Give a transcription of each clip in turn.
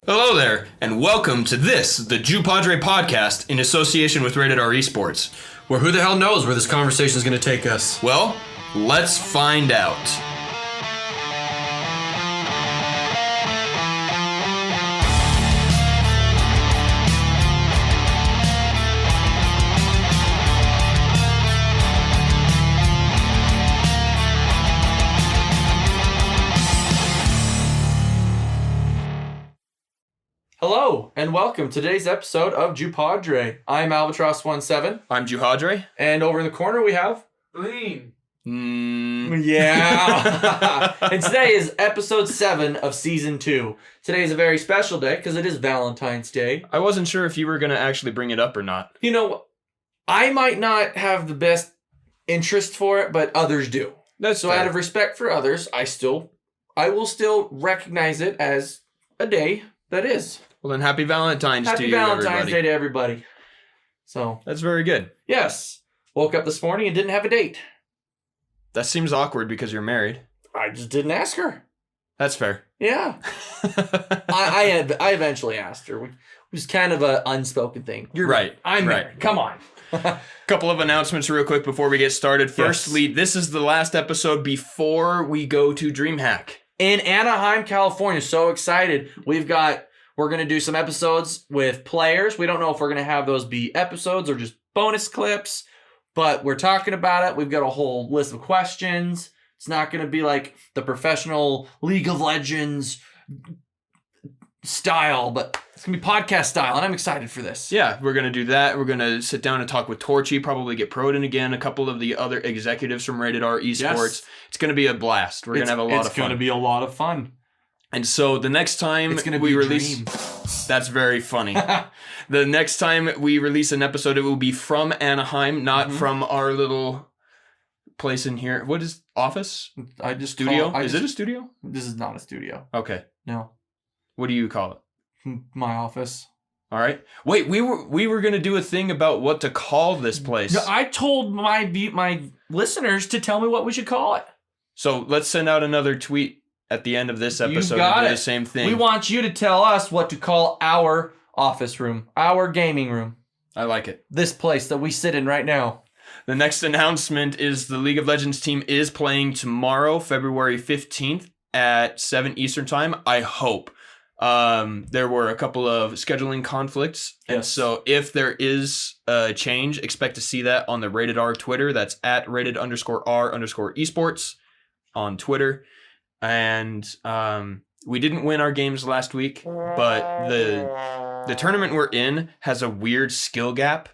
Hello there, and welcome to the Juhadre podcast in association with Rated R Esports. Where who the hell knows where this conversation is going to take us? Well, let's find out. Hello, and welcome to today's episode of Juhadre. I'm Alvatross 17. I'm Juhadre. And over in the corner we have... Lean. Yeah. And today is episode 7 of season 2. Today is a very special day because it is Valentine's Day. I wasn't sure if you were going to actually bring it up or not. You know, I might not have the best interest for it, but others do. That's so fair. out of respect for others, I will still recognize it as a day that is. Well, then happy Valentine's to you, Valentine's everybody. Day to everybody. So, That's very good. yes. Woke up this morning and didn't have a date. That seems awkward because you're married. I just didn't ask her. That's fair. Yeah. I eventually asked her. It was kind of an unspoken thing. You're Right. I'm right. married. Come on. Couple of announcements real quick before we get started. Firstly, This is the last episode before we go to DreamHack. In Anaheim, California. So excited. We're going to do some episodes with players. We don't know if we're going to have those be episodes or just bonus clips, but we're talking about it. We've got a whole list of questions. It's not going to be like the professional League of Legends style, but it's going to be podcast style, and I'm excited for this. Yeah, we're going to do that. We're going to sit down and talk with Torchy, probably get Proden again, a couple of the other executives from Rated R Esports. Yes. It's going to be a blast. We're going to have a lot of fun. It's going to be a lot of fun. And so the next time It's going to we be a release... dream. That's very funny. The next time we release an episode, it will be from Anaheim, not from our little place in here. What is office? I just Studio? Is it a studio? This is not a studio. Okay. No. What do you call it? My office. All right. Wait, we were going to do a thing about what to call this place. No, I told my listeners to tell me what we should call it. So let's send out another tweet at the end of this episode. You got and do it. the same thing. We want you to tell us what to call our office room, our gaming room, I like it. this place that we sit in right now. The next announcement is the League of Legends team is playing tomorrow, February 15th at 7 Eastern Time. I hope. There were a couple of scheduling conflicts. And Yes. so if there is a change, expect to see that on the Rated R Twitter. That's at rated_R_esports on Twitter. And we didn't win our games last week, but the tournament we're in has a weird skill gap.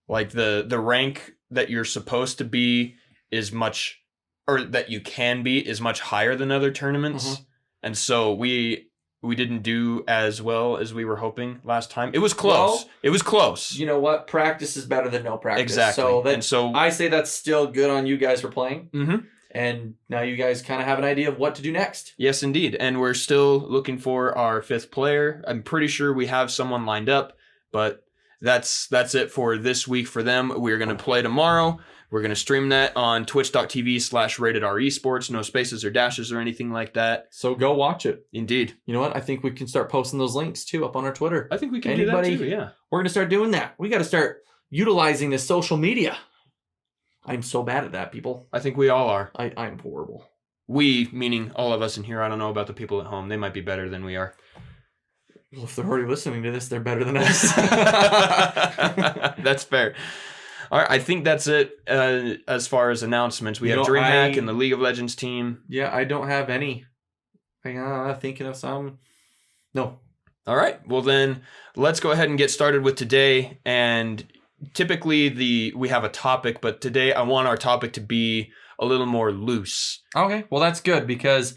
Like the rank that you're supposed to be is much, or that you can be is much higher than other tournaments. And so we didn't do as well as we were hoping last time. It was close. Well, it was close. You know what? Practice is better than no practice. Exactly. So I say that's still good on you guys for playing. Mhm. And now you guys kind of have an idea of what to do next. Yes, indeed. And we're still looking for our 5th player. I'm pretty sure we have someone lined up, but that's it for this week for them. We're going to play tomorrow. We're going to stream that on twitch.tv/ratedesports. No spaces or dashes or anything like that. So go watch it. Indeed. You know what? I think we can start posting those links too up on our Twitter. I think we can Anybody- do that too, yeah. We're going to start doing that. We got to start utilizing this social media. I'm so bad at that, people. I think we all are. I'm horrible. We, meaning all of us in here. I don't know about the people at home. They might be better than we are. Well, if they're already listening to this, they're better than us. That's fair. All right, I think that's it as far as announcements. We have DreamHack and the League of Legends team. Yeah, I don't have any. Thinking of some. No. All right, well then, let's go ahead and get started with today. And typically we have a topic, but today I want our topic to be a little more loose. Okay, well that's good because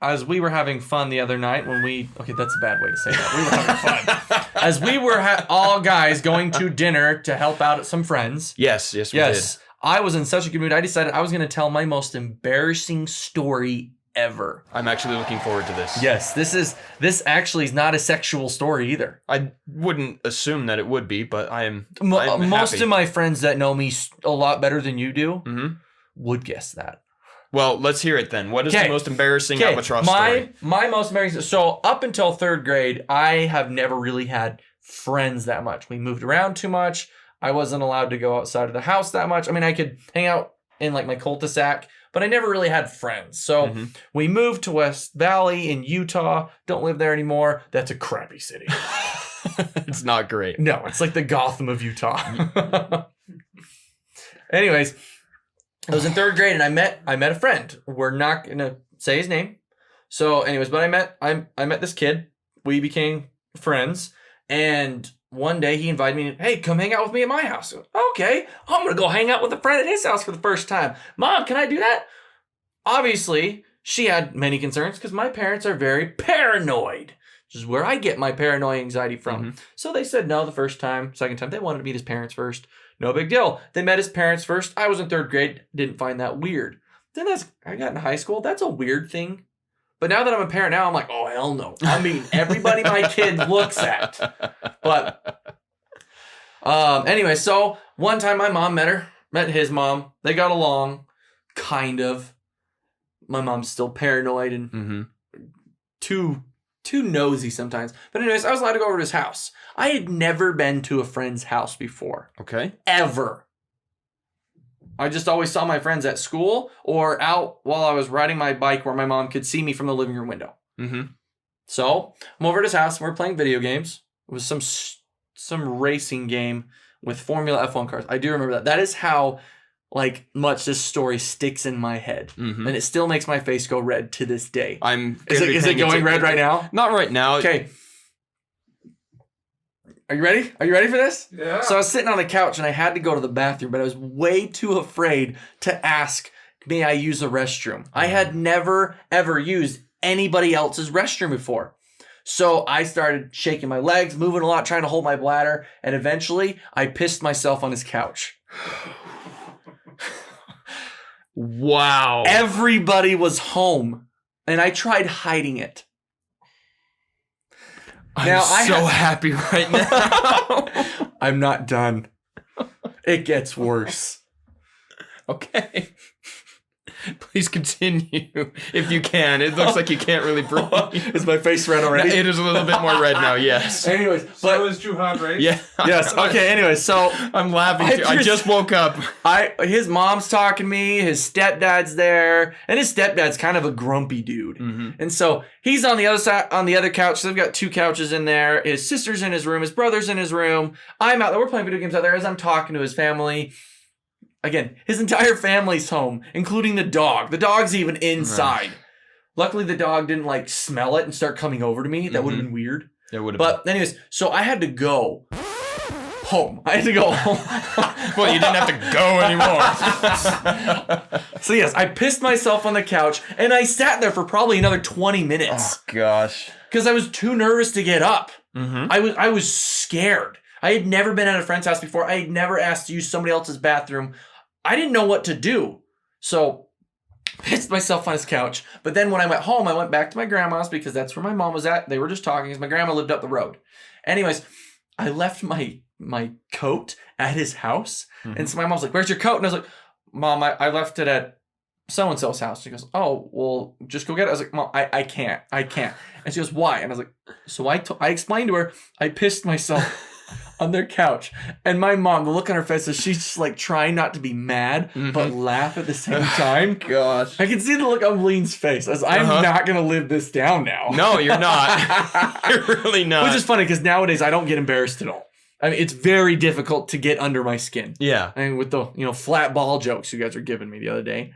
as we were having fun the other night okay, that's a bad way to say that. We were having fun. As we were all guys going to dinner to help out at some friends. Yes, we did. I was in such a good mood. I decided I was going to tell my most embarrassing story ever. I'm actually looking forward to this. Yes, this actually is not a sexual story either. I wouldn't assume that it would be, but I'm Most happy. of my friends that know me a lot better than you do Mm-hmm. would guess that. Well, let's hear it then. What is the most embarrassing Albatross story? My most embarrassing. So up until 3rd grade, I have never really had friends that much. We moved around too much. I wasn't allowed to go outside of the house that much. I mean, I could hang out in like my cul-de-sac, but I never really had friends. So we moved to West Valley in Utah. Don't live there anymore. That's a crappy city. It's not great. No, it's like the Gotham of Utah. Anyways, I was in 3rd grade and I met a friend. We're not gonna say his name. So, anyways, but I met this kid. We became friends, and one day he invited me. Hey, come hang out with me at my house. Okay, I'm gonna go hang out with a friend at his house for the first time. Mom, can I do that? Obviously, she had many concerns because my parents are very paranoid. Which is where I get my paranoid anxiety from. So they said no the first time. Second time, they wanted to meet his parents first. No big deal. They met his parents first. I was in 3rd grade. Didn't find that weird. Then I got in high school. That's a weird thing. But now that I'm a parent now, I'm like, oh, hell no. I mean, everybody my kid looks at. But anyway, so one time my mom met his mom. They got along, kind of. My mom's still paranoid and too nosy sometimes. But anyways, I was allowed to go over to his house. I had never been to a friend's house before. Okay. Ever. I just always saw my friends at school or out while I was riding my bike where my mom could see me from the living room window. So I'm over at his house and we're playing video games. It was some racing game with Formula F1 cars. I do remember that. That is how like much this story sticks in my head. And it still makes my face go red to this day. Is it going red right now? Not right now. Okay. Are you ready? Are you ready for this? Yeah. So I was sitting on the couch and I had to go to the bathroom, but I was way too afraid to ask, may I use the restroom? I had never, ever used anybody else's restroom before. So I started shaking my legs, moving a lot, trying to hold my bladder, and eventually I pissed myself on his couch. Wow. Everybody was home, and I tried hiding it. I'm so happy right now. I'm not done. It gets worse. Okay. Please continue if you can. It looks like you can't really breathe. Is my face red already? It is a little bit more red now, yes. Anyways, So is Juhadre. Yeah. yes. Okay. Anyway, so I'm laughing too. I just woke up. His mom's talking to me. His stepdad's there, and his stepdad's kind of a grumpy dude. And so he's on the other side, on the other couch. So they've got 2 couches in there. His sister's in his room. His brother's in his room. I'm out there. We're playing video games out there as I'm talking to his family. Again, his entire family's home, including the dog. The dog's even inside. Luckily, the dog didn't like smell it and start coming over to me. That would have been weird. It would have. But anyways, so I had to go home. I had to go home. Well, you didn't have to go anymore. So yes, I pissed myself on the couch and I sat there for probably another 20 minutes. Oh gosh. Because I was too nervous to get up. I was scared. I had never been at a friend's house before. I had never asked to use somebody else's bathroom. I didn't know what to do. So pissed myself on his couch. But then when I went home, I went back to my grandma's because that's where my mom was at. They were just talking because my grandma lived up the road. Anyways, I left my coat at his house. And so my mom's like, where's your coat? And I was like, Mom, I left it at so-and-so's house. She goes, oh, well, just go get it. I was like, Mom, I can't. And she goes, why? And I was like, so I explained to her, I pissed myself on their couch. And my mom, the look on her face is she's just like trying not to be mad, but laugh at the same time. Gosh. I can see the look on Lean's face as I'm not going to live this down now. No, you're not. You're really not. Which is funny because nowadays I don't get embarrassed at all. I mean, it's very difficult to get under my skin. Yeah. I mean, with the, flat ball jokes you guys were giving me the other day.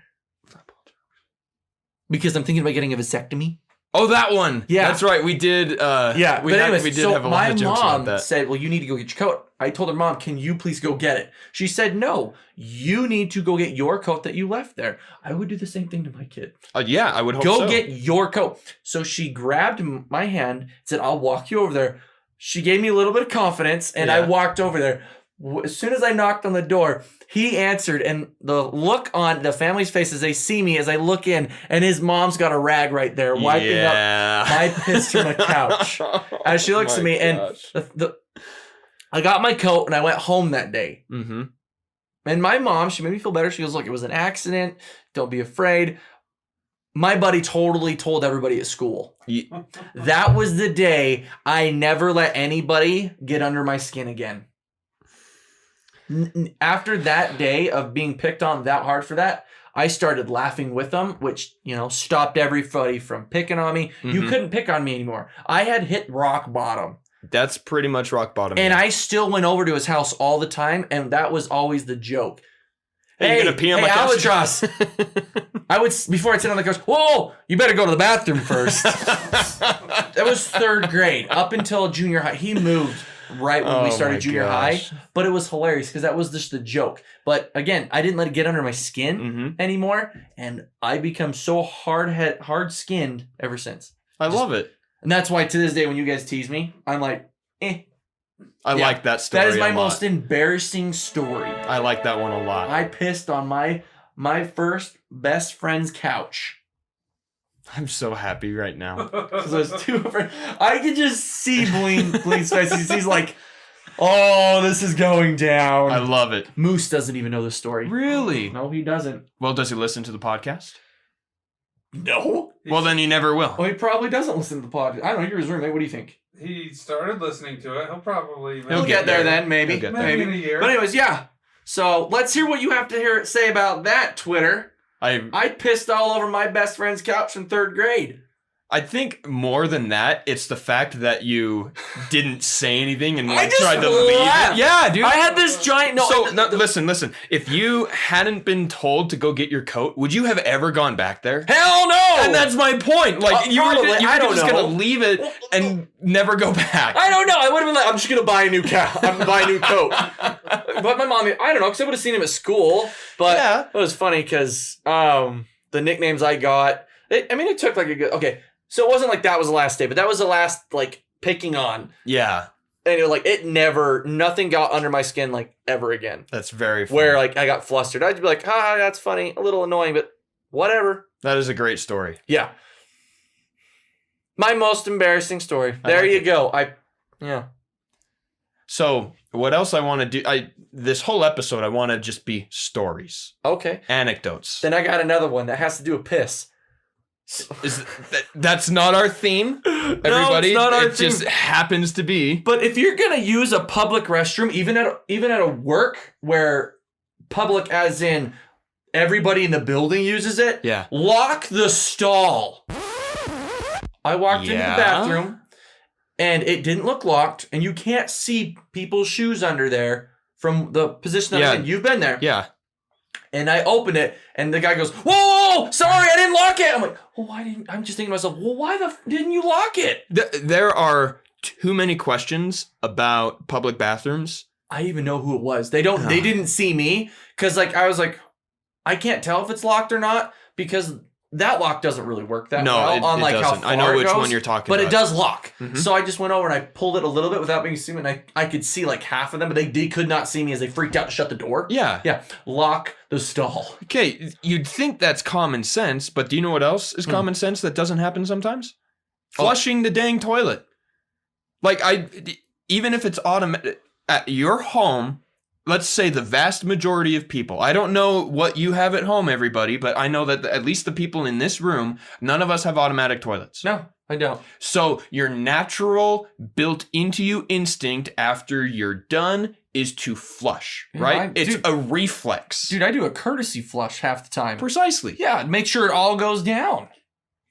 Because I'm thinking about getting a vasectomy. Oh, that one. Yeah. That's right. We did. We did have a lot of jokes about that. My mom said, well, you need to go get your coat. I told her, Mom, can you please go get it? She said, no, you need to go get your coat that you left there. I would do the same thing to my kid. Yeah, I would hope so. Go get your coat. So she grabbed my hand and said, I'll walk you over there. She gave me a little bit of confidence, and I walked over there. As soon as I knocked on the door, he answered, and the look on the family's face as they see me as I look in, and his mom's got a rag right there wiping up my piss from the couch. As she looks at me, and I got my coat, and I went home that day. And my mom, she made me feel better. She goes, look, it was an accident. Don't be afraid. My buddy totally told everybody at school. That was the day I never let anybody get under my skin again. After that day of being picked on that hard for that, I started laughing with them, which, stopped everybody from picking on me. Mm-hmm. You couldn't pick on me anymore. I had hit rock bottom. That's pretty much rock bottom. And I still went over to his house all the time, and that was always the joke. Hey, you gonna pee on my Alvatross. I would, before I'd sit on the couch, whoa, you better go to the bathroom first. That was 3rd grade. Up until junior high. He moved right when we started junior high. But it was hilarious because that was just the joke. But again, I didn't let it get under my skin anymore. And I become so hard-skinned ever since. I love it. And that's why to this day, when you guys tease me, I'm like, I like that story. That is my most embarrassing story. I like that one a lot. I pissed on my first best friend's couch. I'm so happy right now. Because I was too afraid. I could just see Bling's face. He's like, oh, this is going down. I love it. Moose doesn't even know this story. Really? No, he doesn't. Well, does he listen to the podcast? No. Well, then he never will. Well, he probably doesn't listen to the podcast. I don't know. You're his roommate. What do you think? He started listening to it. He'll get there then, maybe. Maybe in a year. But anyways, yeah. So let's hear what you have to say about that, Twitter. I pissed all over my best friend's couch in 3rd grade. I think more than that, it's the fact that you didn't say anything and I just tried to leave it. Yeah, dude. I had this giant... Listen. If you hadn't been told to go get your coat, would you have ever gone back there? Hell no! And that's my point. Like, you were just going to leave it and never go back. I don't know. I would have been like, I'm just going to buy a new coat. I'm going to buy a new coat. But my mom, I don't know, because I would have seen him at school. But yeah. It was funny because the nicknames I got... It took like a good... Okay. So it wasn't like that was the last day, but that was the last, like, picking on. Yeah. And nothing got under my skin, like, ever again. That's very funny. Where, like, I got flustered. I'd be like, that's funny, a little annoying, but whatever. That is a great story. Yeah. My most embarrassing story. There you go. Yeah. So, what else I want to do? This whole episode, I want to just be stories. Okay. Anecdotes. Then I got another one that has to do with piss. That's not our theme, everybody. No, it's not our theme. It just happens to be. But if you're gonna use a public restroom, even at a work where public, as in everybody in the building uses it, lock the stall. I walked into the bathroom, and it didn't look locked, and you can't see people's shoes under there from the position I'm in. You've been there, And I opened it, and the guy goes, whoa, sorry, I didn't lock it. I'm like, well, why didn't... I'm just thinking to myself, well, why didn't you lock it? There are too many questions about public bathrooms. I even know who it was. They didn't see me, because I was like, I can't tell if it's locked or not, because that lock doesn't really work that well. It doesn't. How far I know which goes, one you're talking about. But it does lock. Mm-hmm. So I just went over and I pulled it a little bit without being seen, and I could see like half of them, but they could not see me as they freaked out to shut the door. Yeah. Lock the stall. Okay, you'd think that's common sense, but do you know what else is common sense that doesn't happen sometimes? Flushing the dang toilet. Like, even if it's automatic at your home, let's say the vast majority of people, I don't know what you have at home, everybody, but I know that at least the people in this room, none of us have automatic toilets. No, I don't. So your natural, built into you instinct after you're done is to flush, right? It's a reflex. Dude, I do a courtesy flush half the time. Precisely. Yeah, make sure it all goes down.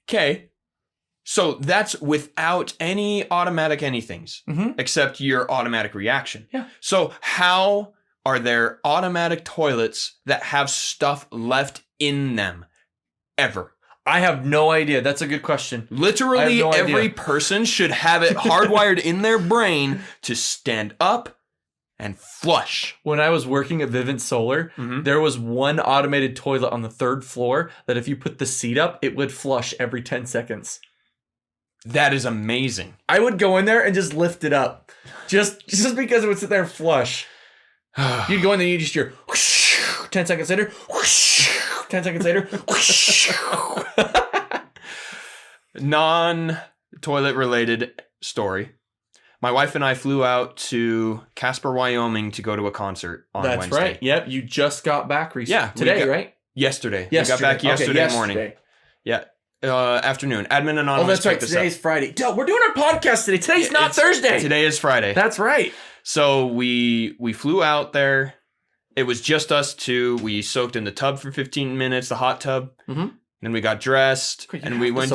Okay. So that's without any automatic anythings, except your automatic reaction. Yeah. So how are there automatic toilets that have stuff left in them ever? I have no idea. That's a good question. Literally every person should have it hardwired in their brain to stand up and flush. When I was working at Vivint Solar, there was one automated toilet on the 3rd floor that if you put the seat up, it would flush every 10 seconds. That is amazing. I would go in there and just lift it up. Just because it would sit there and flush. You'd go in there, you just hear whoosh, 10 seconds later, whoosh, 10 seconds later, whoosh. Non-toilet related story. My wife and I flew out to Casper, Wyoming to go to a concert on Wednesday. That's right. Yep, you just got back recently. Yeah. Today, right? Yesterday. We got back yesterday morning. Yeah. Afternoon. Admin Oh, Anonymous. that's right. picked this up. Today's Friday. Dude, we're doing our podcast today. Today's not It's- Thursday. Today is Friday. That's right. So we flew out there. It was just us two. We soaked in the tub for 15 minutes, the hot tub. Mhm. Then we got dressed and we went.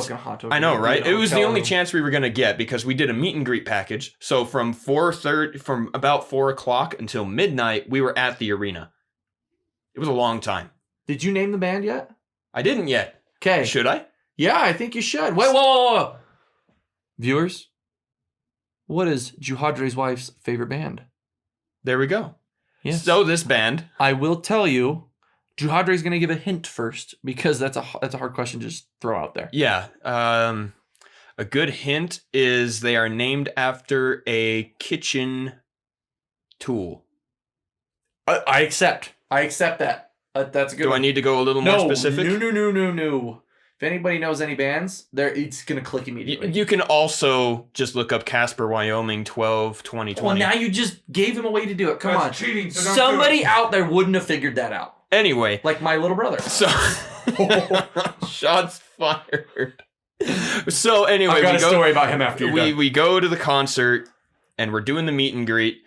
I know, right? It was the only chance we were gonna get because we did a meet and greet package. So from about 4:00 until midnight, we were at the arena. It was a long time. Did you name the band yet? I didn't yet. Okay. Should I? Yeah, I think you should. Wait, whoa. Viewers, what is Juhadre's wife's favorite band? There we go. Yes. So this band. I will tell you, Juhadre's going to give a hint first because that's a hard question to just throw out there. Yeah. A good hint is they are named after a kitchen tool. I accept. I accept that. That's a good Do I one. need to go a little more specific? No. If anybody knows any bands, it's going to click immediately. You can also just look up Casper, Wyoming, 12-2020. Well, now you just gave him a way to do it. Come That's on. cheating, so don't Somebody do it. out there wouldn't have figured that out. Anyway, Like my little brother. so shots fired. So anyway, I've got we a go. story about him after you're done. We go to the concert and we're doing the meet and greet.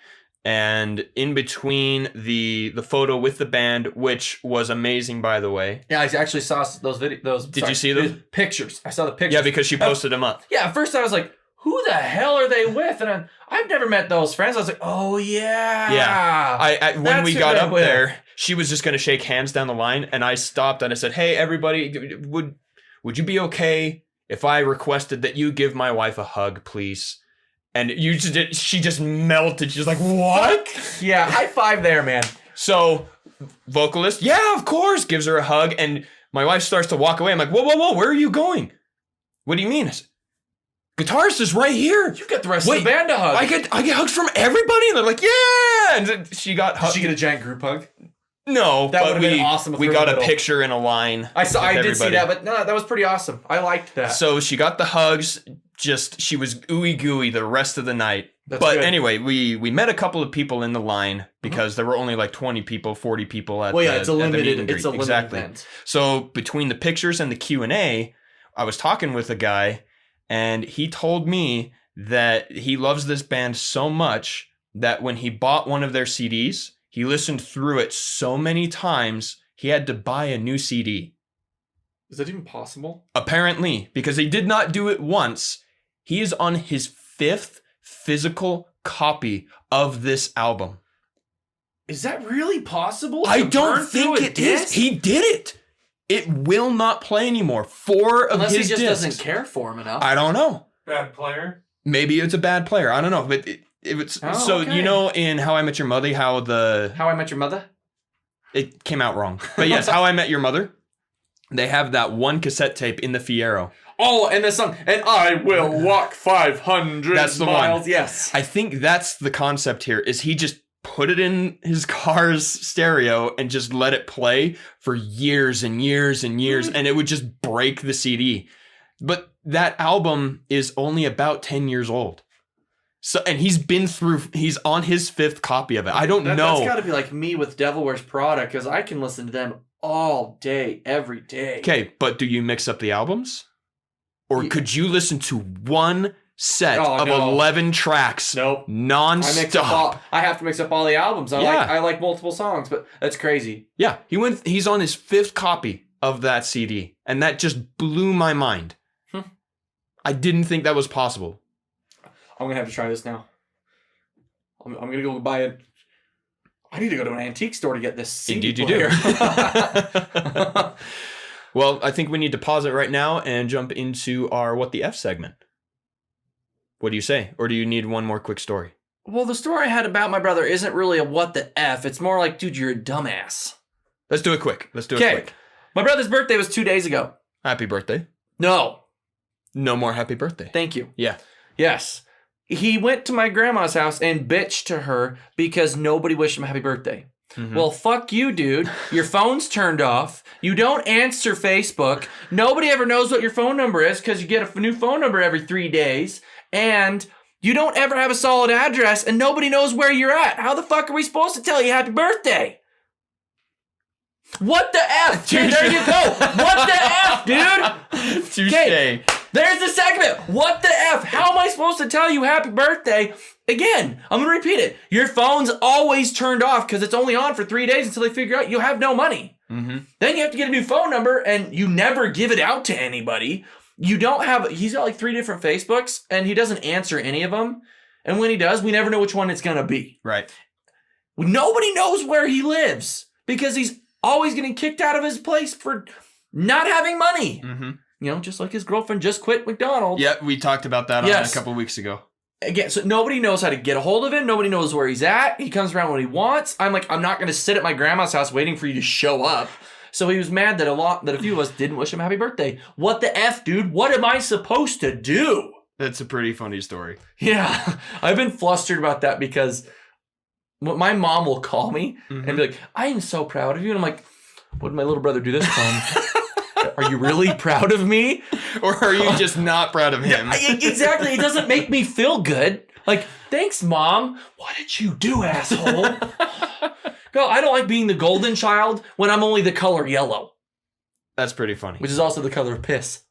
And in between the photo with the band, which was amazing, by the way. Yeah, I actually saw those videos. Did you see them? Pictures. I saw the pictures. Yeah, because she posted them up. Yeah, at first I was like, who the hell are they with? And I've never met those friends. I was like, oh, yeah. Yeah. I when That's we who got they're up with. there, she was just going to shake hands down the line. And I stopped and I said, hey, everybody, would you be okay if I requested that you give my wife a hug, please? And she just melted. She's like, what? Yeah, high five there, man. So, vocalist, yeah, of course, gives her a hug. And my wife starts to walk away. I'm like, whoa, where are you going? What do you mean? I said, guitarist is right here. You get the rest of the band to hug. I get hugs from everybody. And they're like, yeah. And then she got Did hugged. she get a giant group hug? No, That but would've been awesome if we we were got in a the middle. picture in a line. I with did see everybody. that, but no, that was pretty awesome. I liked that. So she got the hugs. She was ooey gooey the rest of the night. That's but good. anyway, we met a couple of people in the line because there were only like 20 people, 40 people at Well, yeah, the, it's a at the meet limited. and It's a greet. limited Exactly. event. So between the pictures and the Q&A, I was talking with a guy, and he told me that he loves this band so much that when he bought one of their CDs, he listened through it so many times he had to buy a new CD. Is that even possible? Apparently, because he did not do it once, he is on his 5th physical copy of this album. Is that really possible? I To don't burn through think a it is. disc? He did it. It will not play anymore. 4 of Unless he his just discs. doesn't care for him enough. I don't know. Bad player. Maybe it's a bad player. I don't know. But it's Oh, so okay. you know in How I Met Your Mother how How I Met Your Mother? it came out wrong. But yes, How I Met Your Mother. They have that one cassette tape in the Fiero. Oh, and the song, and I will walk 500 That's the miles. one. Yes. I think that's the concept here. Is he just put it in his car's stereo and just let it play for years and years and years, and it would just break the CD. But that album is only about 10 years old. So, and he's on his 5th copy of it. I don't know. That's got to be like me with Devil Wears Prada, because I can listen to them all day, every day. Okay, but do you mix up the albums? Or Ye- could you listen to one set Oh, of no. 11 tracks Nope. non-stop? I have to mix up all the albums. I like multiple songs, but that's crazy. Yeah, he's on his 5th copy of that CD, and that just blew my mind. I didn't think that was possible. I'm gonna have to try this now. I'm gonna go buy it. I need to go to an antique store to get this CD Indeed you do. player. Well, I think we need to pause it right now and jump into our What the F segment. What do you say? Or do you need one more quick story? Well, the story I had about my brother isn't really a what the F. It's more like, dude, you're a dumbass. Let's do it quick. Okay. My brother's birthday was 2 days ago. Happy birthday. No. No more happy birthday. Thank you. Yeah. Yes. He went to my grandma's house and bitched to her because nobody wished him a happy birthday. Mhm. Well, fuck you, dude. Your phone's turned off. You don't answer Facebook. Nobody ever knows what your phone number is because you get a new phone number every 3 days. And you don't ever have a solid address and nobody knows where you're at. How the fuck are we supposed to tell you happy birthday? What the F? Dude, there you go. What the F, dude? Touche. Okay, there's the segment. What the F? How am I supposed to tell you happy birthday? Again, I'm going to repeat it. Your phone's always turned off because it's only on for 3 days until they figure out you have no money. Mm-hmm. Then you have to get a new phone number and you never give it out to anybody. You don't have, he's got like 3 different Facebooks and he doesn't answer any of them. And when he does, we never know which one it's going to be. Right. Nobody knows where he lives because he's always getting kicked out of his place for not having money. Mm-hmm. You know, just like his girlfriend just quit McDonald's. Yeah, we talked about that Yes. a couple of weeks ago. Again, so nobody knows how to get a hold of him. Nobody knows where he's at. He comes around when he wants. I'm like, I'm not going to sit at my grandma's house waiting for you to show up. So he was mad that a few of us didn't wish him happy birthday. What the F, dude? What am I supposed to do? That's a pretty funny story. Yeah, I've been flustered about that because my mom will call me and be like, I am so proud of you. And I'm like, what did my little brother do this time? Are you really proud of me? Or are you just not proud of him? Exactly. It doesn't make me feel good. Like, thanks, Mom. What did you do, asshole? No, I don't like being the golden child when I'm only the color yellow, That's pretty funny. which is also the color of piss.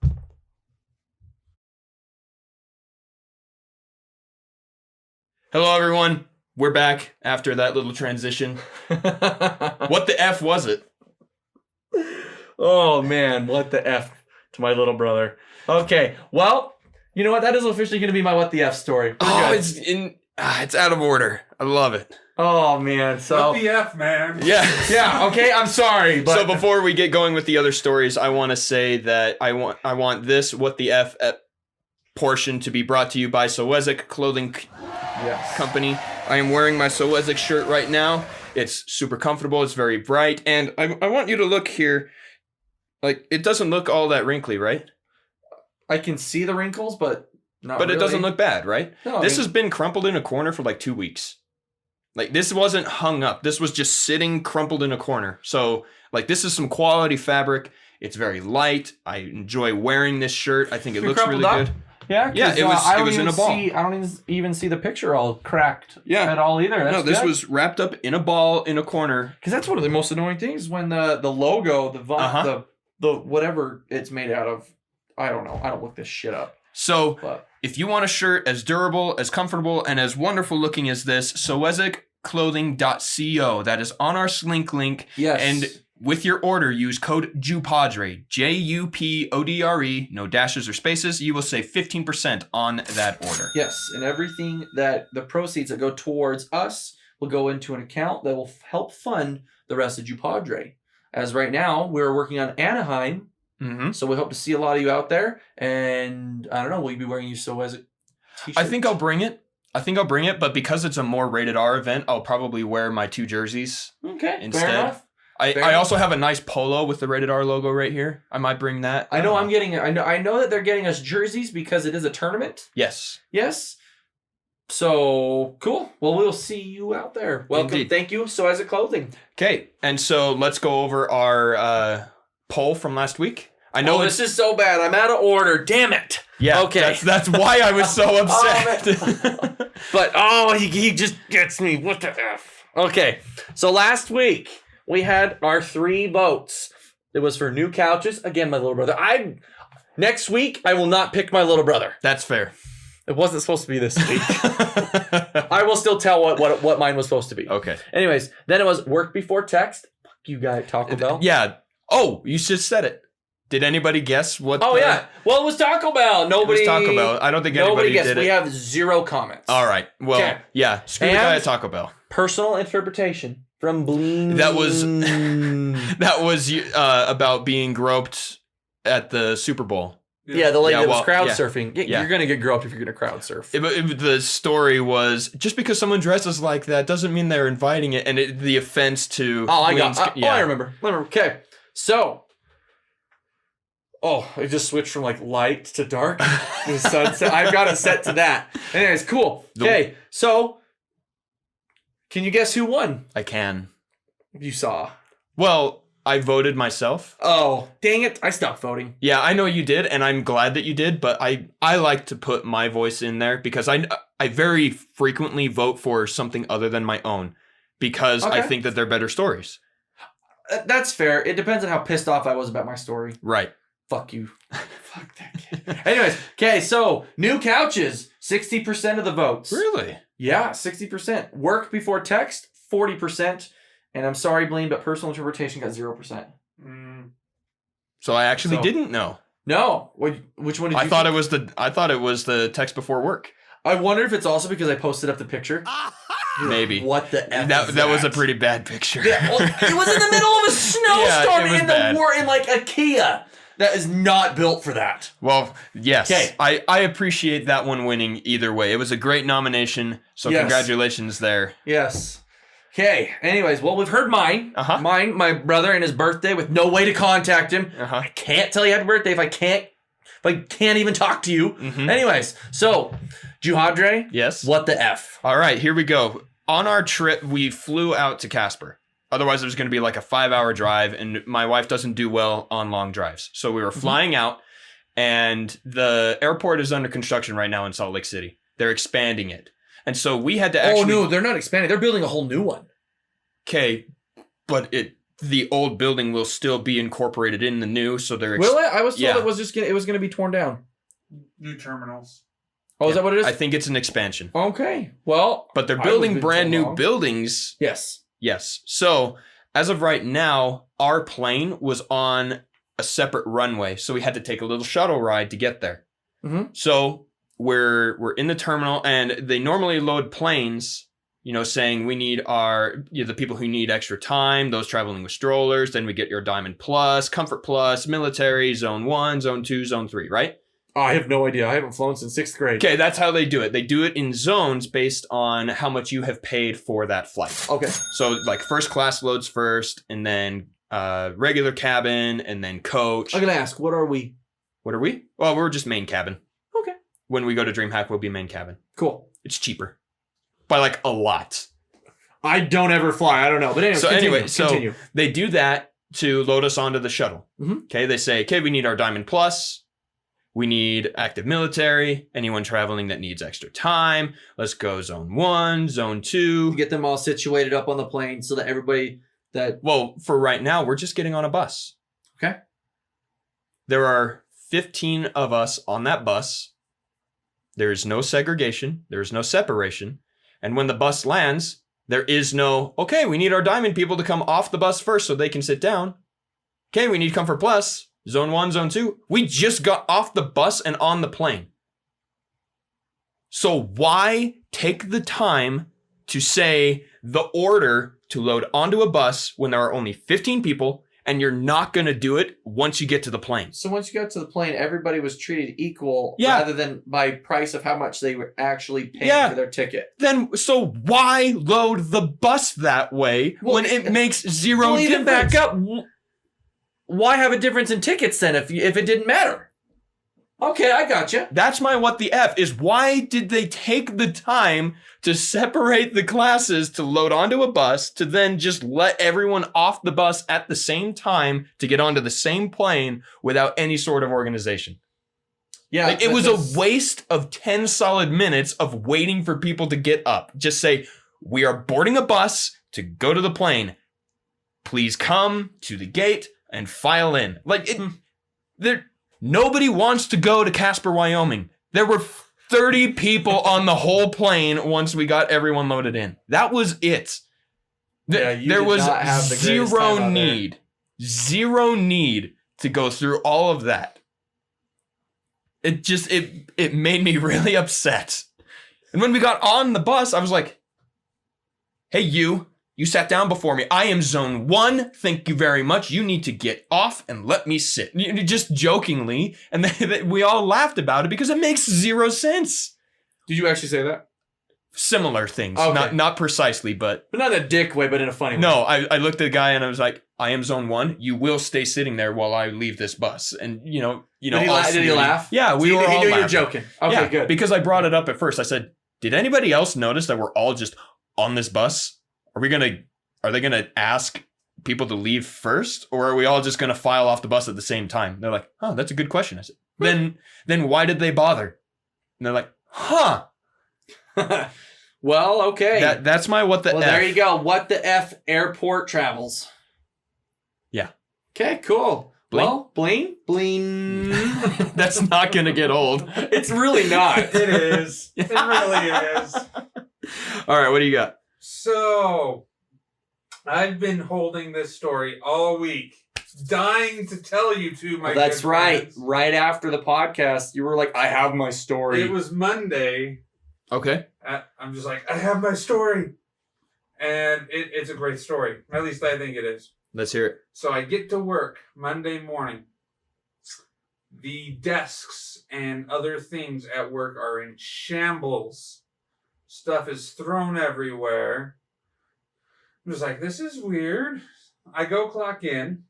Hello, everyone. We're back after that little transition. What the F was it? Oh, man. What the F to my little brother. Okay. Well, you know what? That is officially going to be my what the F story. We're good. It's out of order. I love it. Oh, man. So, What the F, man? Yeah. yeah. Okay. I'm sorry. But So before we get going with the other stories, I want to say that I want this what the F portion to be brought to you by Sowezic Clothing yes. Company. I am wearing my Sowezic shirt right now. It's super comfortable. It's very bright, and I want you to look here. Like, it doesn't look all that wrinkly, right? I can see the wrinkles, but not But really. it doesn't look bad, right? No, This has been crumpled in a corner for like 2 weeks. Like, this wasn't hung up. This was just sitting crumpled in a corner. So, like, this is some quality fabric. It's very light. I enjoy wearing this shirt. I think it You looks really crumpled good. Yeah, Yeah, it was- I it don't was in even a ball. I don't even see the picture all cracked Yeah. at all either. That's No, this good. was wrapped up in a ball in a corner. Because that's one of the most annoying things when the logo, the whatever it's made out of, I don't know. I don't look this shit up. So, But if you want a shirt as durable, as comfortable, and as wonderful looking as this, SowezicClothing.co. That is on our Slink link. yes, And with your order, use code JUPODRE, JUPODRE, no dashes or spaces. You will save 15% on that order. yes, and everything that the proceeds that go towards us will go into an account that will help fund the rest of Juhadre. As right now, we're working on Anaheim, Mm-hmm. so we hope to see a lot of you out there. And I don't know, will you be wearing your Sowezic t-shirt? I think I'll bring it. But because it's a more rated R event, I'll probably wear my 2 jerseys. Okay, instead. fair enough. I Fair also have a nice polo with the rated R logo right here. I might bring that. I know I'm getting. I know that they're getting us jerseys because it is a tournament. Yes. Yes. So cool. Well, we'll see you out there. Welcome. Indeed. Thank you. So as a clothing. Okay, and so let's go over our poll from last week. I know this is so bad. I'm out of order. Damn it. Yeah. Okay. That's why I was so upset. But he just gets me. What the F? Okay. So last week we had our 3 votes. It was for new couches. Again, my little brother. Next week I will not pick my little brother. That's fair. It wasn't supposed to be this week. I will still tell what mine was supposed to be. Okay. Anyways, then it was work before text. Fuck you guys, Taco Bell. Yeah. Oh, you just said it. Did anybody guess what? Oh yeah. Well, it was Taco Bell. It Nobody. was Taco Bell. I don't think Nobody anybody guessed. did We it. have 0 comments. All right. Well, Okay. yeah. Screw the And- guy at Taco Bell. Personal interpretation from Bleen. That was about being groped at the Super Bowl. Yeah, the lady Yeah, that was well, crowd yeah. surfing. Yeah. You're gonna get groped if you're gonna crowd surf. The story was just because someone dresses like that doesn't mean they're inviting it, and the offense to. I yeah. remember. Okay, so. Oh, it just switched from like light to dark. The sunset. I've got it set to that. Anyways, cool. Okay, so can you guess who won? I can. You saw. Well, I voted myself. Oh, dang it. I stopped voting. Yeah, I know you did, and I'm glad that you did, but I like to put my voice in there because I very frequently vote for something other than my own because I Okay. think that they're better stories. That's fair. It depends on how pissed off I was about my story. Right. Fuck you. Fuck that kid. Anyways, okay, so new couches, 60% of the votes. Really? Yeah, 60%. Work before text, 40%. And I'm sorry, Blaine, but personal interpretation got 0%. So I actually So- didn't know. No. Which one did you I thought it was the text before work. I wonder if it's also because I posted up the picture. Maybe. What the F is That was a pretty bad picture. Yeah, well, it was in the middle of a snowstorm it was in bad. the war in like a Kia. That is not built for that. Well, yes. 'Kay. I appreciate that one winning either way. It was a great nomination, so Yes. congratulations there. Yes. Okay. Anyways, well, we've heard mine. Uh-huh. Mine, my brother and his birthday with no way to contact him. Uh-huh. I can't tell you happy birthday if I can't even talk to you. Mhm. Anyways, so Juhadre, Yes. what the F? All right, here we go. On our trip, we flew out to Casper. Otherwise, it was going to be like a 5-hour drive, and my wife doesn't do well on long drives. So we were flying out, and the airport is under construction right now in Salt Lake City. They're expanding it. And so we had to actually... Oh, no, they're not expanding. They're building a whole new one. Okay, but the old building will still be incorporated in the new, so they're... Will it? I was told Yeah. it was going to be torn down. New terminals. Oh, is that what it is? I think it's an expansion. Okay. Well, But they're I building was brand so new wrong. buildings. Yes. Yes. So as of right now, our plane was on a separate runway, so we had to take a little shuttle ride to get there. Mhm. So we're in the terminal, and they normally load planes, saying we need the people who need extra time, those traveling with strollers. Then we get your Diamond Plus, Comfort Plus, Military, Zone 1, Zone 2, Zone 3, right? Oh, I have no idea. I haven't flown since 6th grade. Okay, that's how they do it. They do it in zones based on how much you have paid for that flight. Okay. So like first class loads first, and then regular cabin, and then coach. I'm going to ask, what are we? What are we? Well, we're just main cabin. Okay. When we go to DreamHack, we'll be main cabin. Cool. It's cheaper. By like a lot. I don't ever fly. I don't know. But anyway, continue. They do that to load us onto the shuttle. Mhm. Okay, they say, okay, we need our Diamond Plus. We need active military. Anyone traveling that needs extra time. Let's go Zone 1, Zone 2. Get them all situated up on the plane so that everybody that... Well, for right now, we're just getting on a bus. Okay. There are 15 of us on that bus. There is no segregation. There is no separation. And when the bus lands, there is no, okay, we need our Diamond people to come off the bus first so they can sit down. Okay, we need Comfort Plus. Zone 1, Zone 2. We just got off the bus and on the plane. So why take the time to say the order to load onto a bus when there are only 15 people and you're not going to do it once you get to the plane? So once you got to the plane, everybody was treated equal Yeah. rather than by price of how much they were actually paying Yeah. for their ticket. Then, so why load the bus that way Well, when it makes zero Well, even difference? back up. Why have a difference in tickets then if it didn't matter? Okay, I gotcha. That's my what the F is. Why did they take the time to separate the classes to load onto a bus to then just let everyone off the bus at the same time to get onto the same plane without any sort of organization? Yeah, Like, it was a waste of 10 solid minutes of waiting for people to get up. Just say, we are boarding a bus to go to the plane. Please come to the gate and file in. Like, nobody wants to go to Casper, Wyoming. There were 30 people on the whole plane once we got everyone loaded in. That was it. Yeah, you There did was not have the greatest zero time out there. need. Zero need to go through all of that. It just, it made me really upset. And when we got on the bus, I was like, hey, you sat down before me. I am Zone 1. Thank you very much. You need to get off and let me sit. Just jokingly. And we all laughed about it because it makes zero sense. Did you actually say that? Similar things. Okay. Not precisely, but But not in a dick way, but in a funny way. no, I looked at the guy and I was like, I am Zone 1. You will stay sitting there while I leave this bus. And, Did he, all did he snooty. laugh? Yeah, we So were he all knew you were laughing. joking. Okay, Yeah, good. because I brought it up at first. I said, did anybody else notice that we're all just on this bus? Are they gonna ask people to leave first? Or are we all just gonna file off the bus at the same time? They're like, oh, that's a good question. I said, then why did they bother? And they're like, huh. Well, okay. That's my what the well, F. there you go. What the F airport travels. Okay, cool. Bling? Well, Blaine? Bling. That's not going to get old. It's really not. It is. It really is. All right, what do you got? So, I've been holding this story all week, dying to tell you two, my That's good right. friends. Right after the podcast, you were like, I have my story. It was Monday. Okay. I'm just like, I have my story. And it's a great story. At least I think it is. Let's hear it. So I get to work Monday morning. The desks and other things at work are in shambles. Stuff is thrown everywhere. I'm just like, this is weird. I go clock in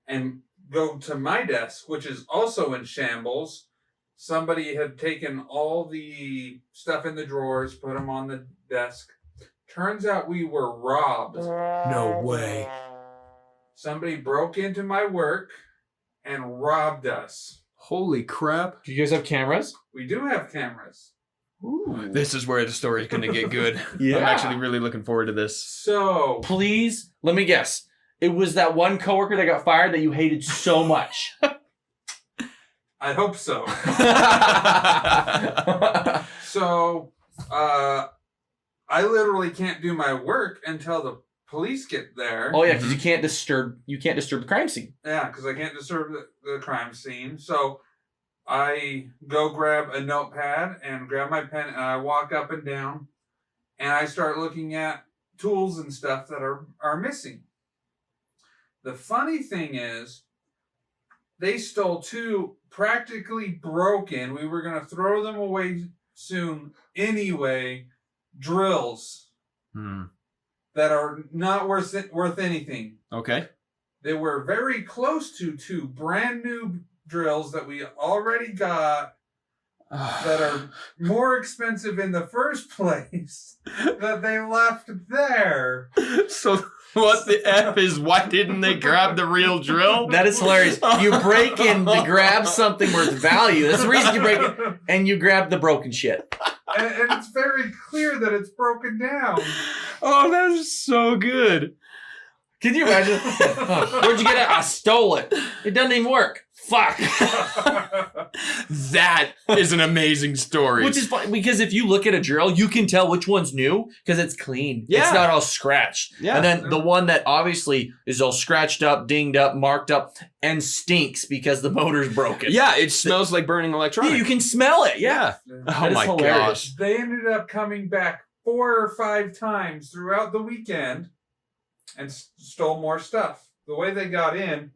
and go to my desk, which is also in shambles. Somebody had taken all the stuff in the drawers, put them on the desk. Turns out we were robbed. No way. Somebody broke into my work and robbed us. Holy crap. Do you guys have cameras? We do have cameras. Ooh. This is where the story's going to get good. Yeah. I'm actually really looking forward to this. So, Please, let me guess. It was that one coworker that got fired that you hated so much. I hope so. So, I literally can't do my work until the police get there. Oh yeah, because you can't disturb the crime scene. Yeah, because I can't disturb the crime scene. So I go grab a notepad and grab my pen, and I walk up and down, and I start looking at tools and stuff that are missing. The funny thing is, they stole two practically broken, we were going to throw them away soon anyway, drills that are not worth anything. Okay. They were very close to two brand new drills that we already got that are more expensive in the first place that they left there. So what the F is, why didn't they grab the real drill? That is hilarious. You break in to grab something worth value. That's the reason you break it, and you grab the broken shit. And it's very clear that it's broken down. Oh, that is so good. Can you imagine? Oh, where'd you get it? I stole it. It doesn't even work. Fuck. That is an amazing story. Which is funny because if you look at a drill, you can tell which one's new because it's clean. Yeah. It's not all scratched. Yeah. And then the one that obviously is all scratched up, dinged up, marked up, and stinks because the motor's broken. Yeah, it smells like burning Yeah, electronics. you can smell it. Yeah. Oh That is my hilarious. gosh. They ended up coming back 4 or 5 times throughout the weekend and stole more stuff. The way they got in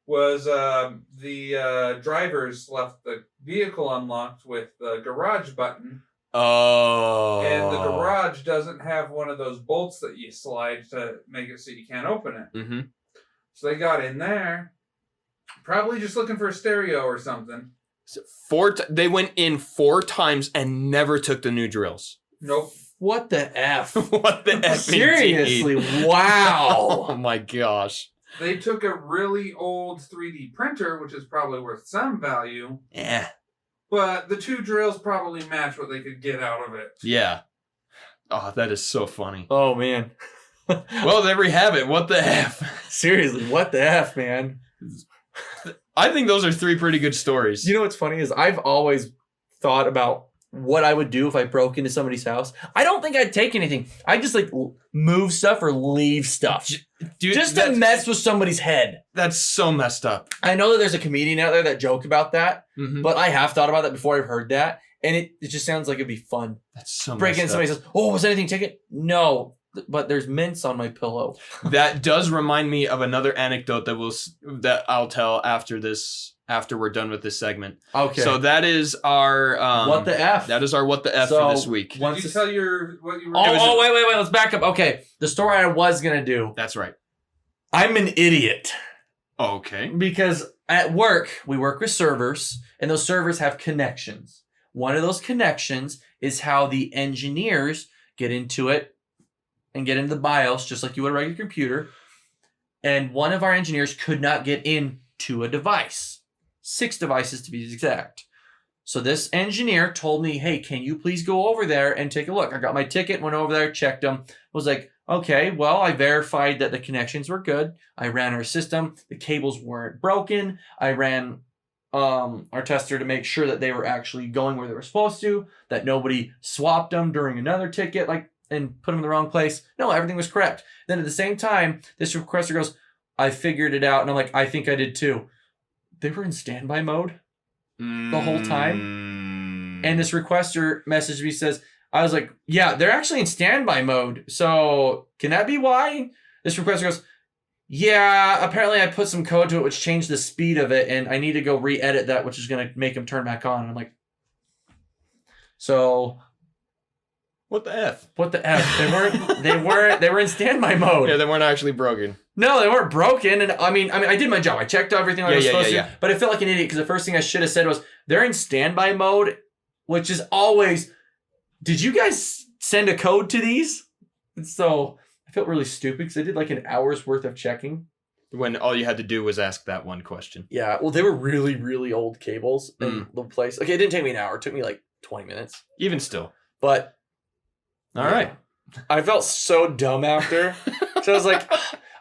was the drivers left the vehicle unlocked with the garage button. Oh. And the garage doesn't have one of those bolts that you slide to make it so you can't open it. Mm-hmm. So they got in there, probably just looking for a stereo or something. So they went in 4 times and never took the new drills. Nope. What the F? What the F? Seriously, wow. Oh my gosh. They took a really old 3D printer, which is probably worth some value, Yeah. but the 2 drills probably match what they could get out of it. Yeah. Oh, that is so funny. Oh, man. Well, there we have it. What the F? Seriously, what the F, man? I think those are 3 pretty good stories. You know what's funny is I've always thought about what I would do if I broke into somebody's house. I don't think I'd take anything. I'd just like move stuff or leave stuff. Dude, Just to mess with somebody's head. That's so messed up. I know that there's a comedian out there that joked about that, Mm-hmm. but I have thought about that before I've heard that. And it just sounds like it'd be fun. That's so Break in, messed somebody up. says, "Oh, was anything taken?" No, but there's mints on my pillow. That does remind me of another anecdote that I'll tell after we're done with this segment. Okay. So that is our what the F? That is our what the F So, for this week. once Did you this- tell what you were Oh, wait. Let's back up. Okay. The story I was going to do. That's right. I'm an idiot. Okay. Because at work, we work with servers, and those servers have connections. One of those connections is how the engineers get into it and get into the BIOS, just like you would a regular computer. And one of our engineers could not get into a device. 6 devices to be exact. So this engineer told me, hey, can you please go over there and take a look? I got my ticket, went over there, checked them. Was like, okay, well, I verified that the connections were good. I ran our system. The cables weren't broken. I ran our tester to make sure that they were actually going where they were supposed to, that nobody swapped them during another ticket, and put them in the wrong place. No, everything was correct. Then at the same time, this requester goes, I figured it out. And I'm like, I think I did too. They were in standby mode the whole time. And this requester messaged me, says, I was like, yeah, they're actually in standby mode. So can that be why? This requester goes, yeah, apparently I put some code to it which changed the speed of it, and I need to go re-edit that, which is going to make them turn back on. And I'm like, so What the F? what the F? They were in standby mode. Yeah, they weren't actually broken. No, they weren't broken. And I mean, I did my job. I checked everything I was supposed to. Yeah. But I felt like an idiot because the first thing I should have said was, they're in standby mode, which is always, did you guys send a code to these? And so I felt really stupid because I did like an hour's worth of checking. When all you had to do was ask that one question. Yeah, well, they were really, really old cables in the place. Okay, it didn't take me an hour. It took me like 20 minutes. Even still. But All right. I felt so dumb after. So I was like,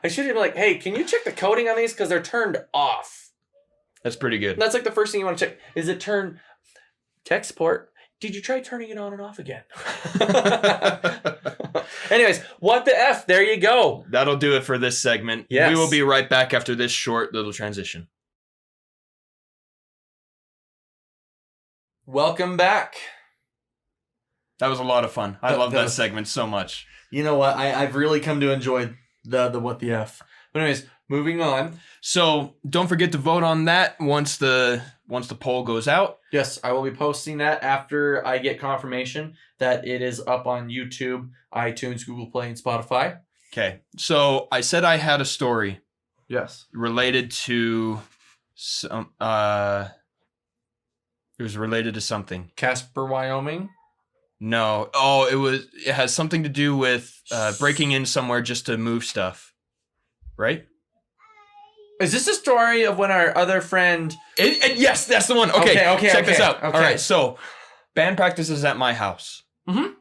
I should have been like, hey, can you check the coding on these? Because they're turned off. That's pretty good. And that's like the first thing you want to check. Is it turned? Tech support. Did you try turning it on and off again? Anyways, what the F? There you go. That'll do it for this segment. Yes. We will be right back after this short little transition. Welcome back. That was a lot of fun. I love that segment so much. You know what? I've really come to enjoy the what the F. But anyways, moving on. So don't forget to vote on that once the poll goes out. Yes, I will be posting that after I get confirmation that it is up on YouTube, iTunes, Google Play, and Spotify. Okay. So I said I had a story Yes. related to some it was related to something. Casper, Wyoming. No. Oh, it has something to do with breaking in somewhere just to move stuff. Right? Is this a story of when our other friend... Yes, that's the one. Okay, check this out. Okay. All right, so band practice is at my house. Mm-hmm.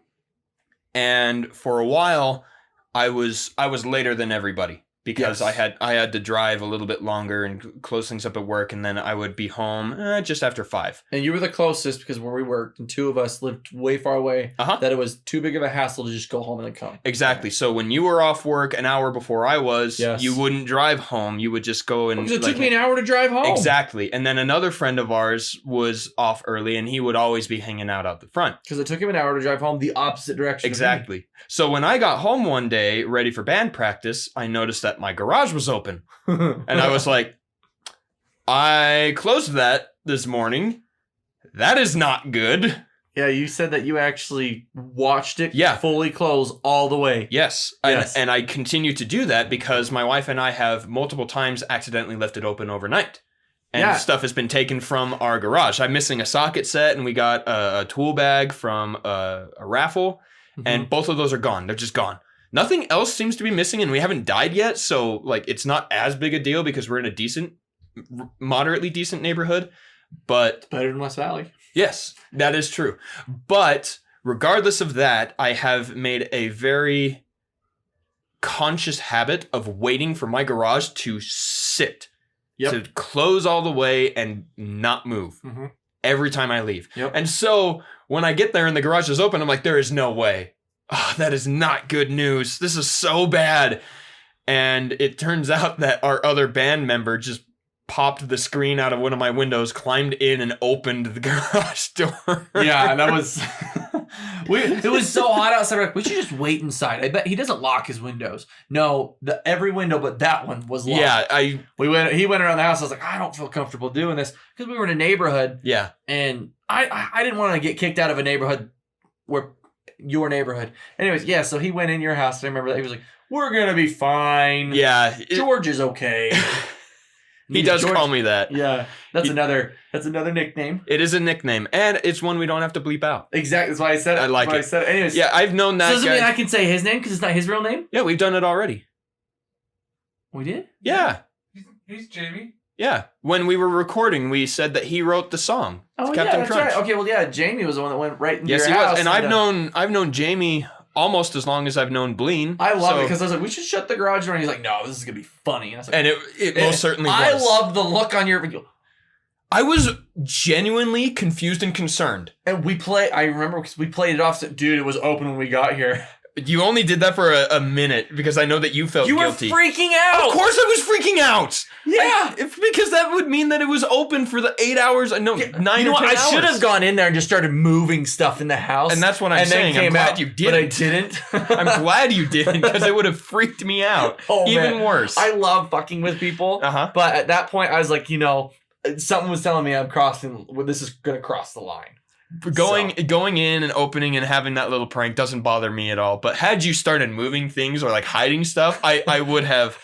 And for a while, I was later than everybody because Yes. I had to drive a little bit longer and close things up at work, and then I would be home just after 5. And you were the closest because where we worked, and two of us lived way far away, that it was too big of a hassle to just go home and then come. Exactly. So when you were off work an hour before I was, Yes. you wouldn't drive home. You would just go and... Because it took me an hour to drive home. Exactly. And then another friend of ours was off early, and he would always be hanging out the front. Because it took him an hour to drive home the opposite direction. Exactly. So when I got home one day, ready for band practice, I noticed that my garage was open. And I was like, I closed that this morning. That is not good. Yeah, you said that you actually watched it Yeah. fully close all the way. Yes. Yes. And I continue to do that because my wife and I have multiple times accidentally left it open overnight. And Yeah. stuff has been taken from our garage. I'm missing a socket set, and we got a tool bag from a raffle. And both of those are gone. They're just gone. Nothing else seems to be missing, and we haven't died yet. So, like, it's not as big a deal because we're in a moderately decent neighborhood. But Better than West Valley. yes, that is true. But regardless of that, I have made a very conscious habit of waiting for my garage to sit. Yep. To close all the way and not move every time I leave. Yep. And so when I get there and the garage is open, I'm like, there is no way. Oh, that is not good news. This is so bad. And it turns out that our other band member just popped the screen out of one of my windows, climbed in, and opened the garage door. Yeah, and that was... it was so hot outside. We're like, we should just wait inside. I bet he doesn't lock his windows. No, every window but that one was locked. Yeah, He went around the house. I was like, I don't feel comfortable doing this because we were in a neighborhood. Yeah. And I didn't want to get kicked out of a neighborhood where your neighborhood. Anyways, yeah. So he went in your house. And I remember that he was like, "We're gonna be fine. Yeah. George is okay." He does call me that. Yeah, that's another nickname. It is a nickname, and it's one we don't have to bleep out. Exactly. That's why I said it. I like it. Anyways, Yeah, I've known that so does it guy. mean I can say his name because it's not his real name? Yeah, we've done it already. We did. Yeah. He's Jamie. Yeah, when we were recording, we said that he wrote the song. Oh, It's yeah, Captain that's Crunch. right. Okay, well, yeah, Jamie was the one that went right into Yes, your he house. was. And I've known Jamie almost as long as I've known Bleen. I love it because I was like, we should shut the garage door. And he's like, no, this is going to be funny. And I was like, And it most certainly was. I love the look on your... I was genuinely confused and concerned. And I remember because we played it off. So, dude, it was open when we got here. You only did that for a minute because I know that you felt guilty. You were freaking out. Of course I was freaking out. Yeah. Because that would mean that it was open for the 8 hours. No, 9 You know or 10 what? I hours. should have gone in there and just started moving stuff in the house. And that's what I'm saying. I'm glad you didn't. But I didn't. I'm glad you didn't because it would have freaked me out. Oh, Even man. worse. I love fucking with people. Uh-huh. But at that point, I was like, something was telling me I'm crossing. Well, this is going to cross the line. Going in and opening and having that little prank doesn't bother me at all. But had you started moving things or like hiding stuff, I would have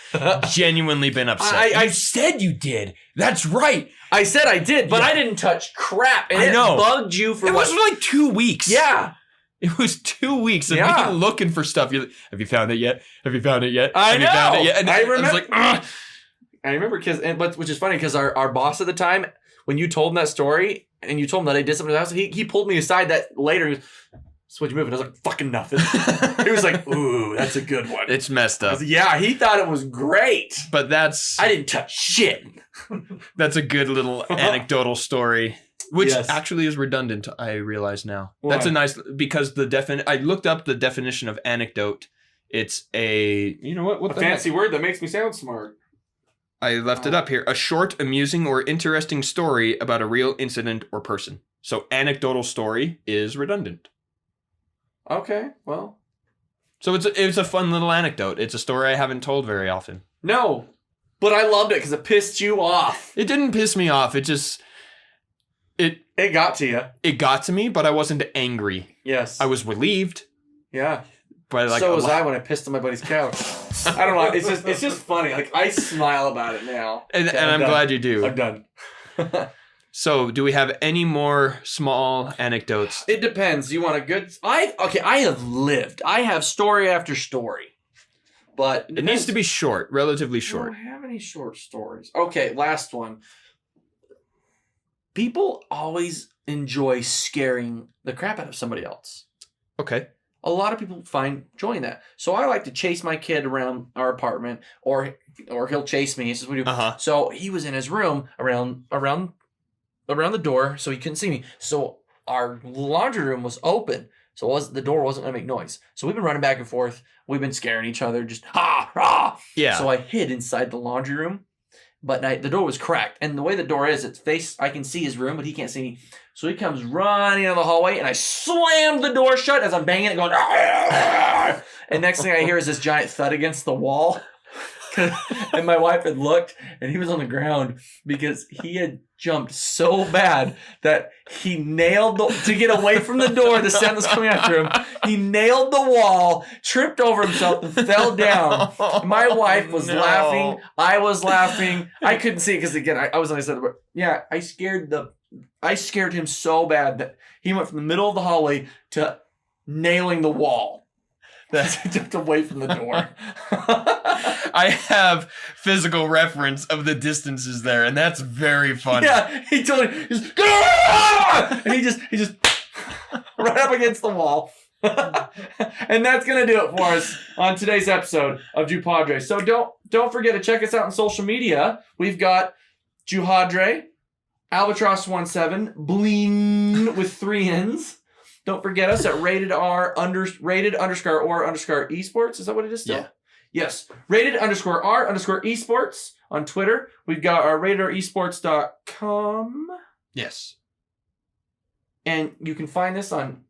genuinely been upset. I said you did. That's right. I said I did, but Yeah. I didn't touch crap. And I know. It bugged you for It what? was like 2 weeks. Yeah. It was 2 weeks of Yeah. me looking for stuff. You're like, have you found it yet? Have you found it yet? I Have know. you found it yet? And I I was remember- like, ugh. I remember which is funny because our boss at the time, when you told him that story and you told him that I did something to the house, he pulled me aside that later. He was, so what'd you move? And I was like, fucking nothing. He was like, ooh, that's a good one. It's messed I up. was like, yeah, he thought it was great. But that's I didn't touch shit. a good little anecdotal story. Which Yes. actually is redundant, I realize now. Why? That's a nice, because I looked up the definition of anecdote. It's a, you know what A the fancy word that makes me sound smart. I left it up here. A short, amusing, or interesting story about a real incident or person. So anecdotal story is redundant. Okay, well. So it's a fun little anecdote. It's a story I haven't told very often. No, but I loved it because it pissed you off. It didn't piss me off. It just, It got to you. it got to me, but I wasn't angry. Yes. I was relieved, Yeah. but like So was I when I pissed on my buddy's couch. I don't know. It's just funny. Like I smile about it now. and Okay, I'm done. glad you do. I'm done. So, do we have any more small anecdotes? It depends. You want a good? I have lived. I have story after story, but It needs to be short, relatively I short. don't have any short stories. Okay, last one. People always enjoy scaring the crap out of somebody else. Okay. A lot of people find joy in that. So I like to chase my kid around our apartment, or he'll chase me. This is what we do. Uh-huh. So he was in his room around the door, so he couldn't see me. So our laundry room was open, so the door wasn't gonna make noise. So we've been running back and forth. We've been scaring each other, just Yeah. So I hid inside the laundry room, but the door was cracked. And the way the door is, I can see his room, but he can't see me. So he comes running out of the hallway, and I slammed the door shut as I'm banging it, going. And next thing I hear is this giant thud against the wall. And my wife had looked, and he was on the ground because he had jumped so bad that he nailed to get away from the door. The sound was coming after him. He nailed the wall, tripped over himself, and fell down. My wife was laughing. I was laughing. I couldn't see it because again, I was on the side of the. Yeah, I scared him so bad that he went from the middle of the hallway to nailing the wall. That's jumped away from the door. I have physical reference of the distances there, and that's very funny. Yeah, he told me, and he just right up against the wall. And that's gonna do it for us on today's episode of Juhadre. So don't forget to check us out on social media. We've got Juhadre, Alvatross 17, Bleen with 3 N's. Don't forget us at rated _R_esports. Is that what it is still? Yeah. Yes. rated_R_esports on Twitter. We've got our radaresports.com. Yes. And you can find this on.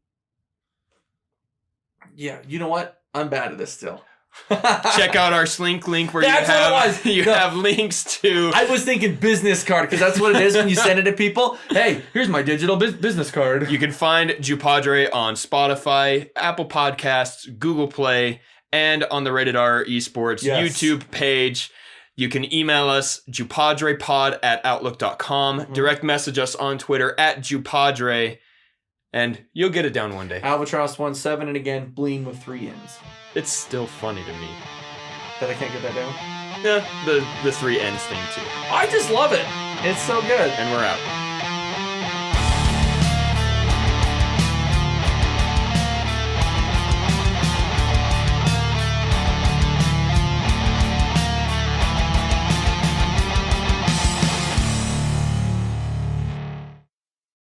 Yeah, you know what? I'm bad at this still. Check out our Slink link where That's what it was. you have links to. I was thinking business card because that's what it is when you send it to people. Hey, here's my digital business card. You can find Juhadre on Spotify, Apple Podcasts, Google Play, and on the Rated R Esports YouTube page. You can email us, juhadrepod@outlook.com. Mm-hmm. Direct message us on Twitter @Juhadre, and you'll get it down one day. Albatross 17, and again, Bleen with 3 N's. It's still funny to me. That I can't get that down. the 3 ends thing too. I just love it. It's so good. And we're out.